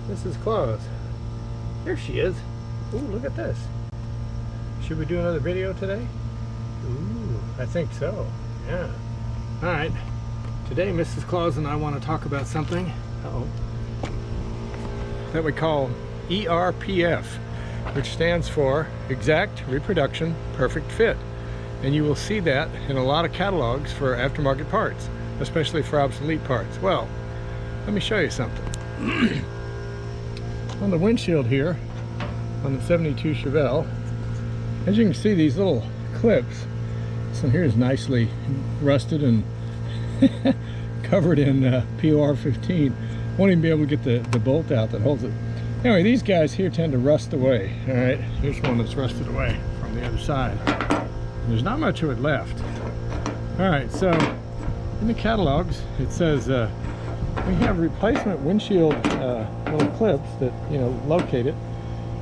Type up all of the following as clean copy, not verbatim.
Mrs. Claus. Here she is. Ooh, look at this. Should we do another video today? Ooh, I think so. Yeah. All right. Today, Mrs. Claus and I want to talk about something that we call ERPF, which stands for Exact Reproduction Perfect Fit. And you will see that in a lot of catalogs for aftermarket parts, especially for obsolete parts. Well, let me show you something. On the windshield here, on the 72 Chevelle, as you can see, these little clips, this one here is nicely rusted and covered in POR15. Won't even be able to get the bolt out that holds it. Anyway, these guys here tend to rust away. All right, here's one that's rusted away from the other side. There's not much of it left. All right, so in the catalogs, it says we have replacement windshield little clips that, you know, locate it,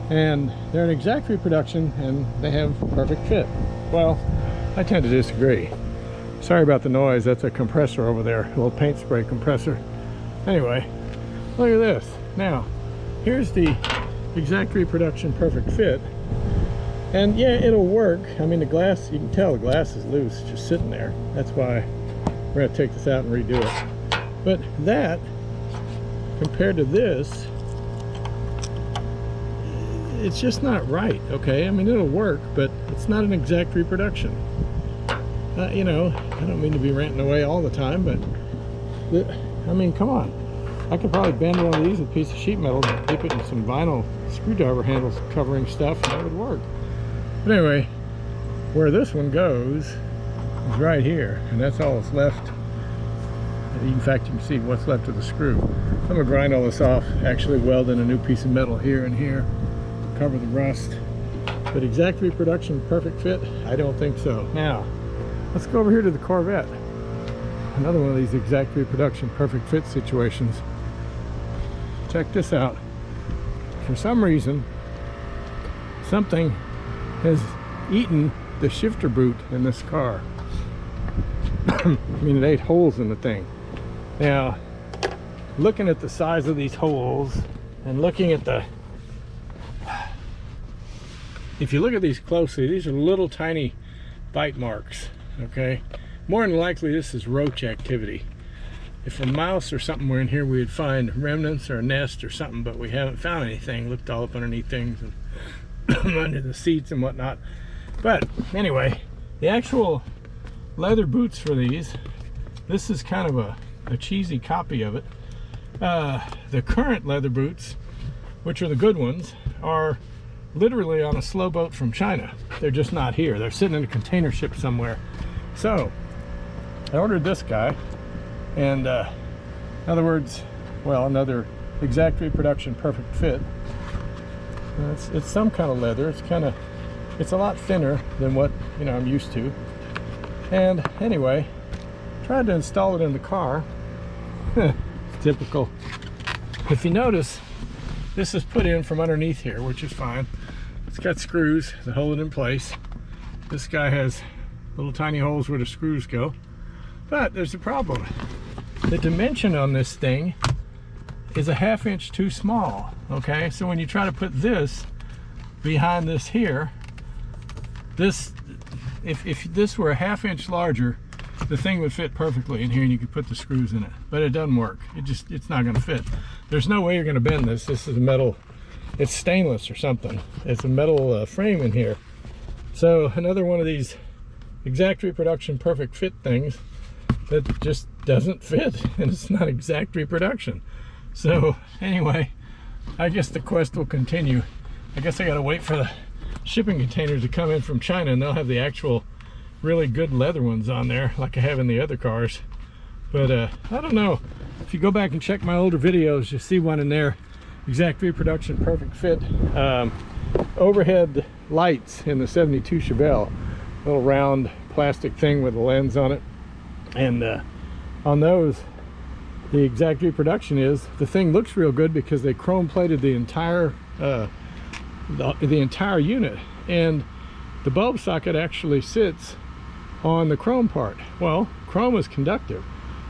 and they're an exact reproduction and they have perfect fit. Well, I tend to disagree. Sorry about the noise. That's a compressor over there, a little paint spray compressor. Anyway, look at this. Now, here's the exact reproduction perfect fit. And yeah, it'll work. I mean, the glass, you can tell the glass is loose, just sitting there. That's why we're gonna take this out and redo it. But that, compared to this, it's just not right, okay? I mean, it'll work, but it's not an exact reproduction. You know, I don't mean to be ranting away all the time, but I mean, come on. I could probably bend one of these with a piece of sheet metal and dip it in some vinyl screwdriver handles covering stuff, and that would work. But anyway, where this one goes is right here, and that's all that's left. In fact, you can see what's left of the screw. I'm gonna grind all this off, actually weld in a new piece of metal here and here, cover the rust. But exact reproduction, perfect fit? I don't think so. Now, let's go over here to the Corvette. Another one of these exact reproduction, perfect fit situations. Check this out. For some reason, something has eaten the shifter boot in this car. I mean, it ate holes in the thing. Now, looking at the size of these holes and looking at the, if you look at these closely, these are little tiny bite marks, okay? More than likely this is roach activity. If a mouse or something were in here, we would find remnants or a nest or something, but we haven't found anything. Looked all up underneath things and under the seats and whatnot. But anyway, the actual leather boots for these, this is kind of a cheesy copy of it. The current leather boots, which are the good ones, are literally on a slow boat from China. They're just not here. They're sitting in a container ship somewhere. So I ordered this guy, and in other words, well, another exact reproduction perfect fit. It's some kind of leather. It's a lot thinner than what, you know, I'm used to. And anyway, tried to install it in the car. Typical. If you notice, this is put in from underneath here, which is fine. It's got screws that hold it in place. This guy has little tiny holes where the screws go. But there's a problem. The dimension on this thing is a ½ inch too small, okay? So when you try to put this behind this here, this, if this were a ½ inch larger, the thing would fit perfectly in here and you could put the screws in it. But it doesn't work. It's not gonna fit. There's no way you're gonna bend this. This is a metal, it's stainless or something. It's a metal frame in here. So another one of these exact reproduction perfect fit things that just doesn't fit, and it's not exact reproduction. So anyway, I guess the quest will continue. I guess I gotta wait for the shipping containers to come in from China, and they'll have the actual really good leather ones on there like I have in the other cars. But I don't know, if you go back and check my older videos, you'll see one in there, exact reproduction perfect fit. Overhead lights in the 72 Chevelle, little round plastic thing with a lens on it, and on those, the exact reproduction is, the thing looks real good because they chrome plated the entire the entire unit, and the bulb socket actually sits on the chrome part. Well, chrome is conductive,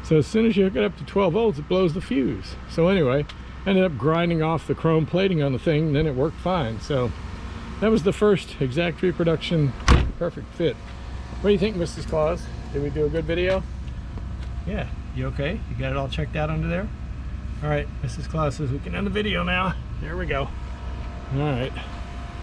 so as soon as you hook it up to 12 volts, it blows the fuse. So anyway, ended up grinding off the chrome plating on the thing, and then it worked fine. So that was the first exact reproduction perfect fit. What do you think, Mrs. Claus? Did we do a good video? Yeah, you okay? You got it all checked out under there? All right, Mrs. Claus says we can end the video now. There we go. All right.